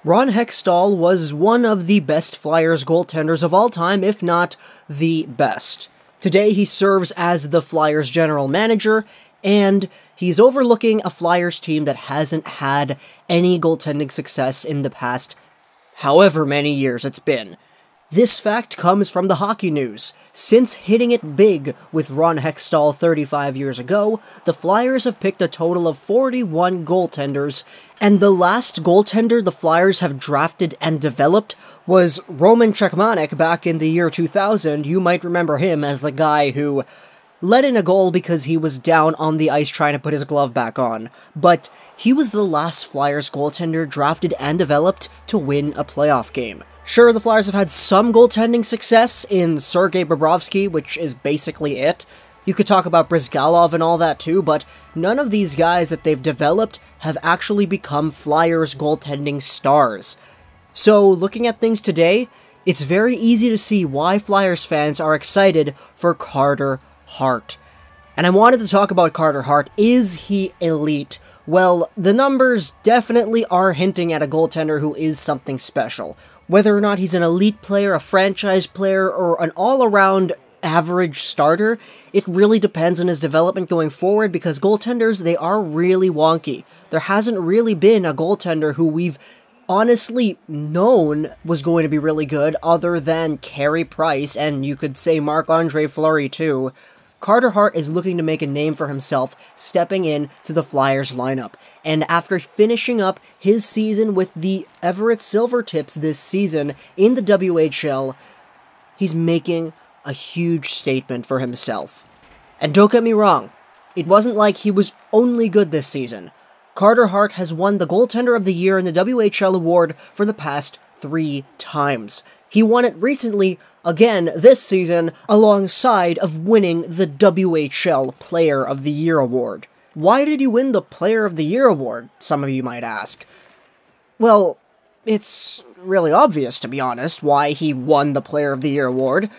Ron Hextall was one of the best Flyers goaltenders of all time, if not the best. Today he serves as the Flyers general manager, and he's overlooking a Flyers team that hasn't had any goaltending success in the past however many years it's been. This fact comes from the hockey news. Since hitting it big with Ron Hextall 35 years ago, the Flyers have picked a total of 41 goaltenders, and the last goaltender the Flyers have drafted and developed was Roman Cechmanek back in the year 2000. You might remember him as the guy who let in a goal because he was down on the ice trying to put his glove back on. But he was the last Flyers goaltender drafted and developed to win a playoff game. Sure, the Flyers have had some goaltending success in Sergei Bobrovsky, which is basically it. You could talk about Brizgalov and all that too, but none of these guys that they've developed have actually become Flyers goaltending stars. So, looking at things today, it's very easy to see why Flyers fans are excited for Carter Hart. And I wanted to talk about Carter Hart. Is he elite? Well, the numbers definitely are hinting at a goaltender who is something special. Whether or not he's an elite player, a franchise player, or an all-around average starter, it really depends on his development going forward, because goaltenders, they are really wonky. There hasn't really been a goaltender who we've honestly known was going to be really good, other than Carey Price, and you could say Marc-Andre Fleury too. Carter Hart is looking to make a name for himself, stepping in to the Flyers lineup. And after finishing up his season with the Everett Silvertips this season in the WHL, he's making a huge statement for himself. And don't get me wrong, it wasn't like he was only good this season. Carter Hart has won the Goaltender of the Year in the WHL award for the past 3 times. He won it recently, again this season, alongside of winning the WHL Player of the Year award. Why did he win the Player of the Year award, some of you might ask? Well, it's really obvious, to be honest, why he won the Player of the Year award.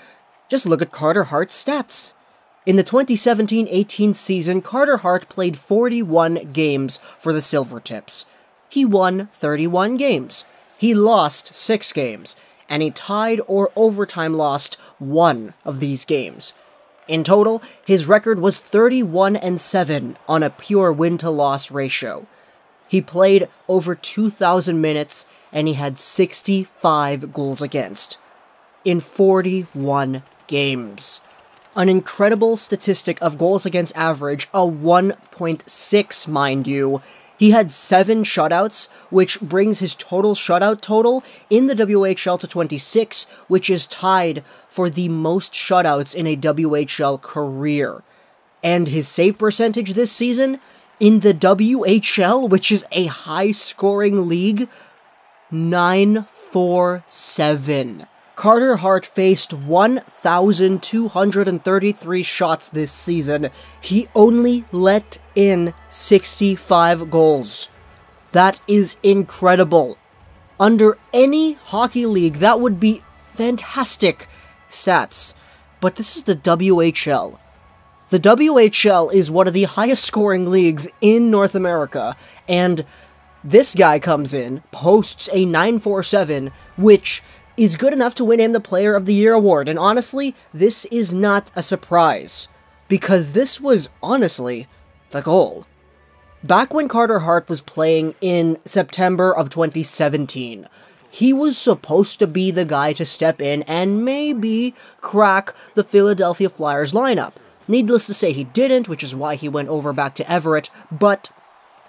Just look at Carter Hart's stats. In the 2017-18 season, Carter Hart played 41 games for the Silvertips. He won 31 games. He lost 6 games. And he tied or overtime lost 1 of these games. In total, his record was 31-7 on a pure win-to-loss ratio. He played over 2,000 minutes, and he had 65 goals against in 41 games. An incredible statistic of goals against average, a 1.6, mind you. He had 7 shutouts, which brings his total shutout total in the WHL to 26, which is tied for the most shutouts in a WHL career. And his save percentage this season, in the WHL, which is a high-scoring league, 947. Carter Hart faced 1,233 shots this season. He only let in 65 goals. That is incredible. Under any hockey league, that would be fantastic stats. But this is the WHL. The WHL is one of the highest scoring leagues in North America, and this guy comes in, posts a 947, which is good enough to win him the Player of the Year award. And honestly, this is not a surprise, because this was, honestly, the goal. Back when Carter Hart was playing in September of 2017, he was supposed to be the guy to step in and maybe crack the Philadelphia Flyers lineup. Needless to say, he didn't, which is why he went over back to Everett, but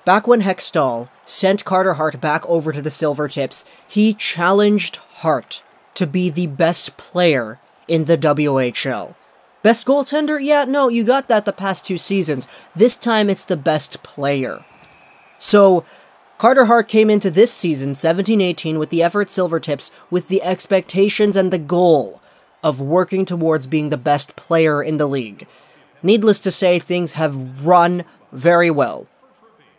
back when Hextall sent Carter Hart back over to the Silvertips, he challenged Hart to be the best player in the WHL. Best goaltender? Yeah, no, you got that the past 2 seasons. This time it's the best player. So, Carter Hart came into this season, 17-18, with the Everett Silvertips with the expectations and the goal of working towards being the best player in the league. Needless to say, things have run very well.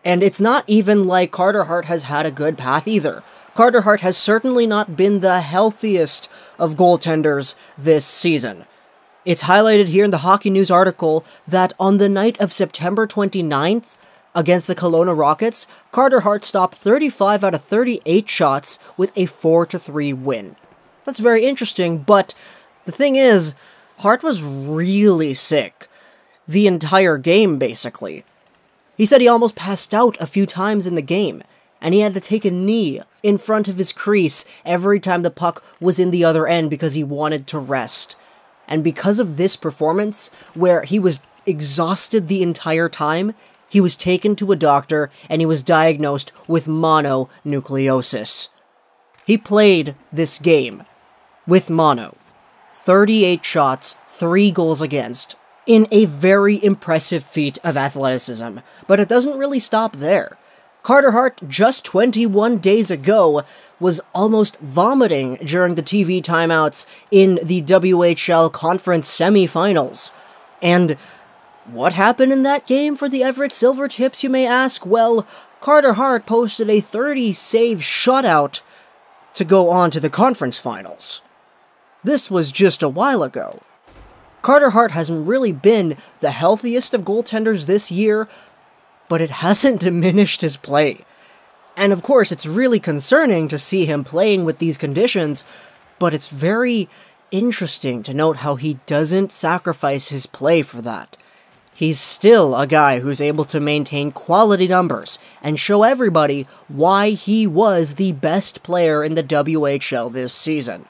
And it's not even like Carter Hart has had a good path either. Carter Hart has certainly not been the healthiest of goaltenders this season. It's highlighted here in the Hockey News article that on the night of September 29th, Against the Kelowna Rockets, Carter Hart stopped 35 out of 38 shots with a 4-3 win. That's very interesting, but the thing is, Hart was really sick. The entire game, basically. He said he almost passed out a few times in the game, and he had to take a knee in front of his crease every time the puck was in the other end because he wanted to rest. And because of this performance, where he was exhausted the entire time, he was taken to a doctor and he was diagnosed with mononucleosis. He played this game with mono. 38 shots, 3 goals against, in a very impressive feat of athleticism. But it doesn't really stop there. Carter Hart, just 21 days ago, was almost vomiting during the TV timeouts in the WHL Conference semifinals. And what happened in that game for the Everett Silvertips, you may ask? Well, Carter Hart posted a 30-save shutout to go on to the conference finals. This was just a while ago. Carter Hart hasn't really been the healthiest of goaltenders this year, but it hasn't diminished his play. And of course, it's really concerning to see him playing with these conditions, but it's very interesting to note how he doesn't sacrifice his play for that. He's still a guy who's able to maintain quality numbers and show everybody why he was the best player in the WHL this season.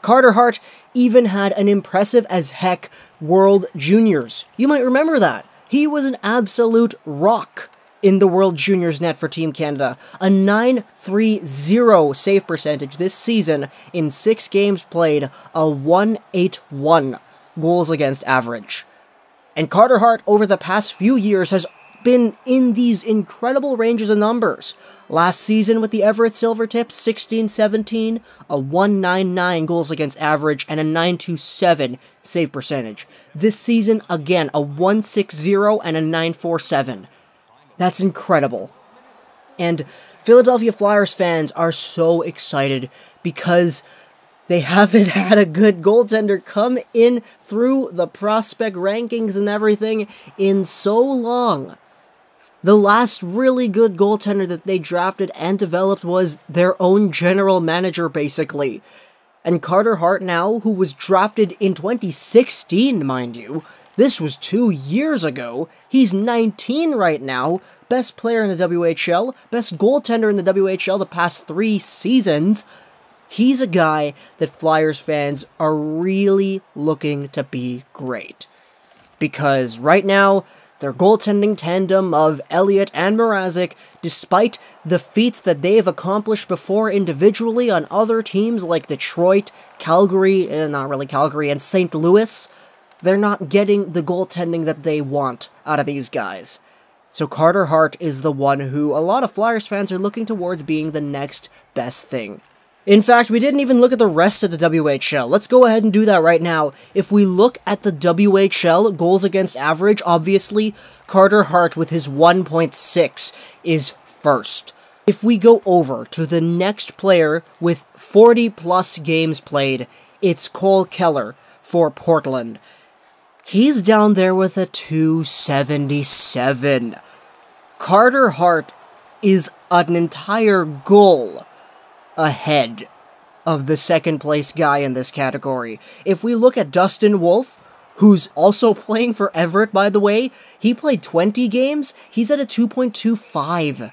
Carter Hart even had an impressive as heck World Juniors. You might remember that. He was an absolute rock in the World Juniors net for Team Canada. A .930 save percentage this season in 6 games played, a .181 goals against average. And Carter Hart, over the past few years, has been in these incredible ranges of numbers. Last season with the Everett Silvertips, 16-17, a .199 goals against average, and a .927 save percentage. This season, again, a .160 and a .947. That's incredible. And Philadelphia Flyers fans are so excited because they haven't had a good goaltender come in through the prospect rankings and everything in so long. The last really good goaltender that they drafted and developed was their own general manager, basically. And Carter Hart now, who was drafted in 2016, mind you, this was 2 years ago, he's 19 right now, best player in the WHL, best goaltender in the WHL the past 3 seasons. He's a guy that Flyers fans are really looking to be great. Because right now, their goaltending tandem of Elliott and Mrazek, despite the feats that they've accomplished before individually on other teams like Detroit, Calgary, not really Calgary, and St. Louis, they're not getting the goaltending that they want out of these guys. So Carter Hart is the one who a lot of Flyers fans are looking towards being the next best thing. In fact, we didn't even look at the rest of the WHL. Let's go ahead and do that right now. If we look at the WHL goals against average, obviously, Carter Hart with his 1.6 is first. If we go over to the next player with 40-plus games played, it's Cole Keller for Portland. He's down there with a 277. Carter Hart is an entire goal ahead of the second-place guy in this category. If we look at Dustin Wolf, who's also playing for Everett, by the way, he played 20 games, he's at a 2.25.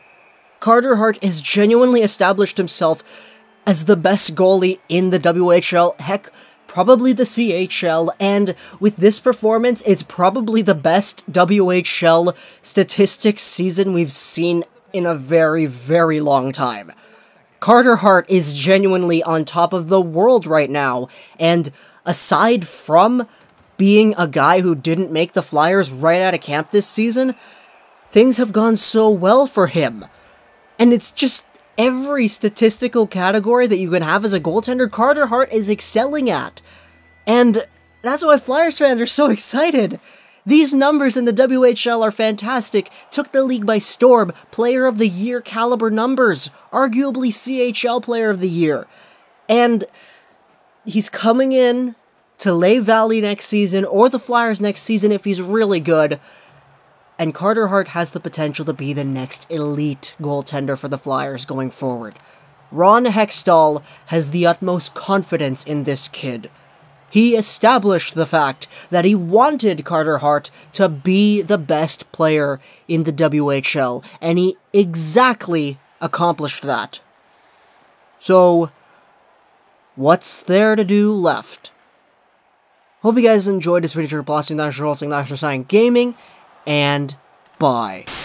Carter Hart has genuinely established himself as the best goalie in the WHL, heck, probably the CHL, and with this performance, it's probably the best WHL statistics season we've seen in a very, very long time. Carter Hart is genuinely on top of the world right now, and aside from being a guy who didn't make the Flyers right out of camp this season, things have gone so well for him. And it's just every statistical category that you can have as a goaltender, Carter Hart is excelling at. And that's why Flyers fans are so excited. These numbers in the WHL are fantastic, took the league by storm, Player of the Year caliber numbers, arguably CHL Player of the Year. And he's coming in to Lehigh Valley next season, or the Flyers next season if he's really good, and Carter Hart has the potential to be the next elite goaltender for the Flyers going forward. Ron Hextall has the utmost confidence in this kid. He established the fact that he wanted Carter Hart to be the best player in the WHL, and he exactly accomplished that. So, what's there to do left? Hope you guys enjoyed this video. Thanks for gaming, and bye.